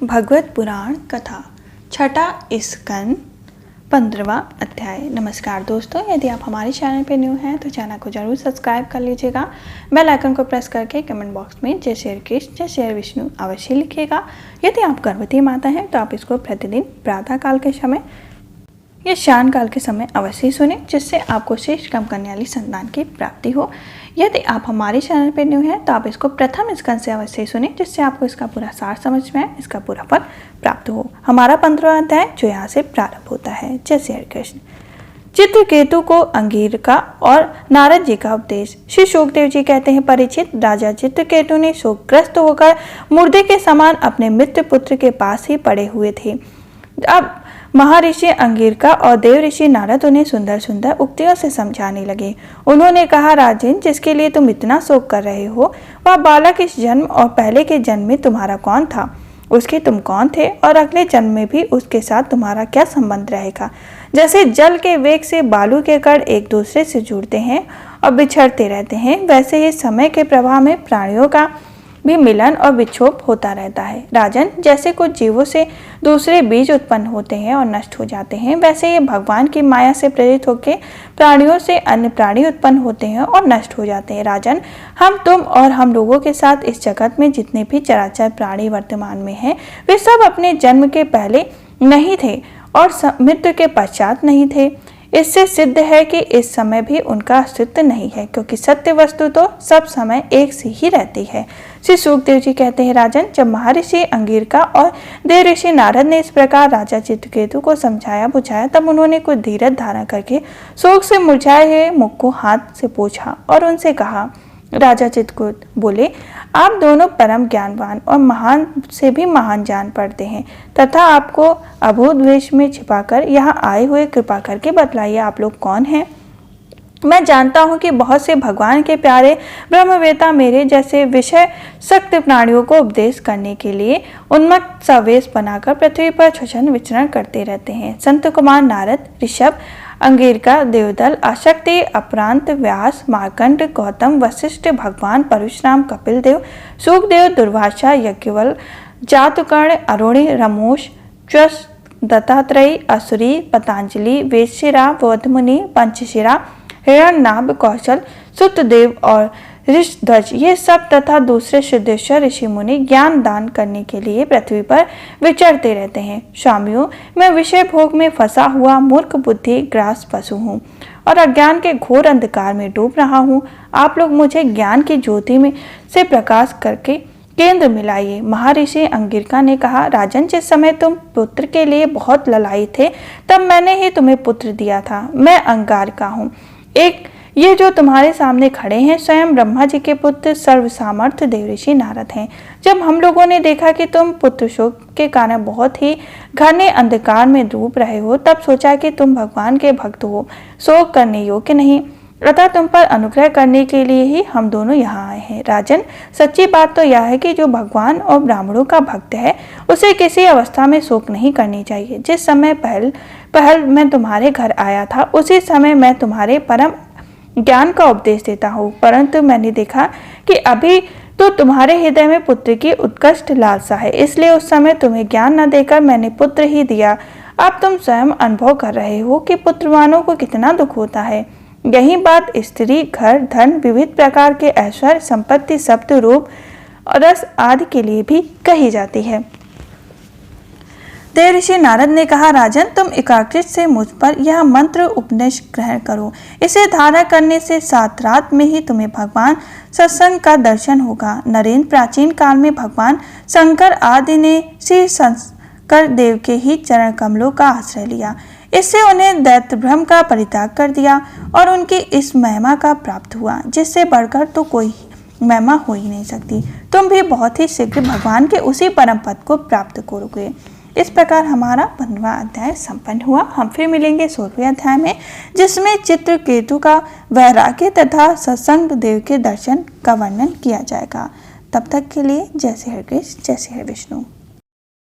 भगवत पुराण कथा छठा स्कंद 15वां अध्याय। नमस्कार दोस्तों, यदि आप हमारे चैनल पर न्यू हैं तो चैनल को जरूर सब्सक्राइब कर लीजिएगा। बेल आइकन को प्रेस करके कमेंट बॉक्स में जय श्री कृष्ण जय श्री विष्णु अवश्य लिखिएगा। यदि आप गर्भवती माता हैं तो आप इसको प्रतिदिन प्रातः काल के समय या शाम काल के समय अवश्य सुने, जिससे आपको शेष कम करने वाली संतान की प्राप्ति हो। यदि आप हमारे चैनल पर न्यू हैं तो आप इसको प्रथम स्कंद से अवश्य सुने, जिससे आपको इसका पूरा सार समझ में आए, इसका पूरा फल प्राप्त हो। हमारा 15वां अध्याय जो यहाँ से प्रारंभ होता है। जय श्री कृष्ण। चित्रकेतु को अंगिरका और नारद जी का उपदेश। श्री शुकदेव जी कहते हैं, परीक्षित, राजा चित्रकेतु ने शोकग्रस्त होकर मुर्दे के समान अपने मित्र पुत्र के पास ही पड़े हुए थे। अब महर्षि अंगिरका और देव ऋषि नारद उन्हें सुंदर सुंदर उक्तियों से समझाने लगे। उन्होंने कहा, राजन, जिसके लिए तुम इतना शोक कर रहे हो वह बालक इस जन्म और पहले के जन्म में तुम्हारा कौन था, उसके तुम कौन थे और अगले जन्म में भी उसके साथ तुम्हारा क्या संबंध रहेगा। जैसे जल के वेग से बालू के कण एक दूसरे से जुड़ते हैं और बिछड़ते रहते हैं, वैसे ही समय के प्रवाह में प्राणियों का भी मिलन और विक्षोभ होता रहता है। राजन, जैसे कुछ जीवों से दूसरे बीज उत्पन्न होते हैं और नष्ट हो जाते हैं, वैसे ये भगवान की माया से प्रेरित होकर प्राणियों से अन्य प्राणी उत्पन्न होते हैं और नष्ट हो जाते हैं। राजन, हम, तुम और हम लोगों के साथ इस जगत में जितने भी चराचर प्राणी वर्तमान में हैं, वे सब अपने जन्म के पहले नहीं थे और मृत्यु के पश्चात नहीं थे। इससे सिद्ध है कि इस समय भी उनका अस्तित्व नहीं है, क्योंकि सत्य वस्तु तो सब समय एक सी ही रहती है। श्री शुकदेव जी कहते हैं, राजन, जब महर्षि अंगिरका और देव ऋषि नारद ने इस प्रकार राजा चित्रकेतु को समझाया बुझाया, तब उन्होंने कुछ धीरज धारण करके शोक से मुरझाए हुए मुख को हाथ से पोंछा और उनसे कहा। राजा चित्रकेतु बोले, आप दोनों परम ज्ञानवान और महान से भी महान जान पड़ते हैं, तथा आपको अभूत वेश में छिपाकर यहाँ आए हुए कृपा करके बतलाइए, आप लोग कौन हैं। मैं जानता हूँ कि बहुत से भगवान के प्यारे ब्रह्मवेता मेरे जैसे विषय सक्त प्राणियों को उपदेश करने के लिए उन्मत्त सवेश बनाकर पृथ्वी पर छछन विचरण करते रहते हैं। संत कुमार नारद, ऋषभ, अंगिरका, देवदल, आशक्ति, अपरांत, व्यास, मार्कंड, गौतम, वशिष्ठ, भगवान परशुराम, कपिल देव, सुखदेव, दुर्वासा, यज्ञवल, जातकर्ण, अरुणि, रमोश, च्वस, दत्तात्रेय, असुरी, पतंजलि, वेदशिरा, बोधमुनि, पंचशिरा, हिरण्यनाभ, कौशल, सुतदेव और ऋषध्वज, ये सब तथा दूसरे सिद्धेश्वर ऋषि मुनि ज्ञान दान करने के लिए पृथ्वी पर विचरते रहते हैं। स्वामियों, मैं विषय भोग में फंसा हुआ मूर्ख बुद्धि ग्रास पशु हूँ और अज्ञान के घोर अंधकार में डूब रहा हूँ। आप लोग मुझे ज्ञान की ज्योति में से प्रकाश करके केंद्र मिलाइए। महर्षि अंगिरका ने कहा, राजन, जिस समय तुम पुत्र के लिए बहुत ललायित थे, तब मैंने ही तुम्हें पुत्र दिया था। मैं अंगारिका हूँ। ये जो तुम्हारे सामने खड़े हैं स्वयं ब्रह्मा जी के पुत्र सर्व सामर्थ्य देव ऋषि नारद हैं। जब हम लोगों ने देखा कि तुम पुत्र शोक के कारण बहुत ही घने अंधकार में डूब रहे हो, तब सोचा कि तुम भगवान के भक्त हो, शोक करने योग्य नहीं, अतः तुम पर अनुग्रह करने के लिए ही हम दोनों यहाँ आए हैं। राजन, सच्ची बात तो यह है कि जो भगवान और ब्राह्मणों का भक्त है उसे किसी अवस्था में शोक नहीं करनी चाहिए। जिस समय पहल मैं तुम्हारे घर आया था, उसी समय मैं तुम्हारे परम ज्ञान का उपदेश देता हूँ, परंतु मैंने देखा कि अभी तो तुम्हारे हृदय में पुत्र की उत्कृष्ट लालसा है, इसलिए उस समय तुम्हें ज्ञान न देकर मैंने पुत्र ही दिया। अब तुम स्वयं अनुभव कर रहे हो कि पुत्रवानों को कितना दुख होता है। यही बात स्त्री, घर, धन, विविध प्रकार के ऐश्वर्य, संपत्ति, शब्द, रूप और रस आदि के लिए भी कही जाती है। देव ऋषि नारद ने कहा, राजन, तुम एकाग्रचित से मुझ पर यह मंत्र उपदेश ग्रहण करो। इसे धारण करने से 7 रात में ही तुम्हें भगवान सत्संग का दर्शन होगा। नरेंद्र, प्राचीन काल में भगवान शंकर आदि ने श्री शंकर देव के ही चरण कमलों का आश्रय लिया। इससे उन्हें दैत्य भ्रम का परित्याग कर दिया और उनकी इस महिमा का प्राप्त हुआ, जिससे बढ़कर तो कोई महिमा हो ही नहीं सकती। तुम भी बहुत ही शीघ्र भगवान के उसी परम पद को प्राप्त करोगे। इस प्रकार हमारा 15वां अध्याय संपन्न हुआ। हम फिर मिलेंगे 16वें अध्याय में, जिसमें चित्रकेतु का वैराग्य तथा सत्संग देव के दर्शन का वर्णन किया जाएगा। तब तक के लिए जय श्री कृष्ण जय श्री विष्णु।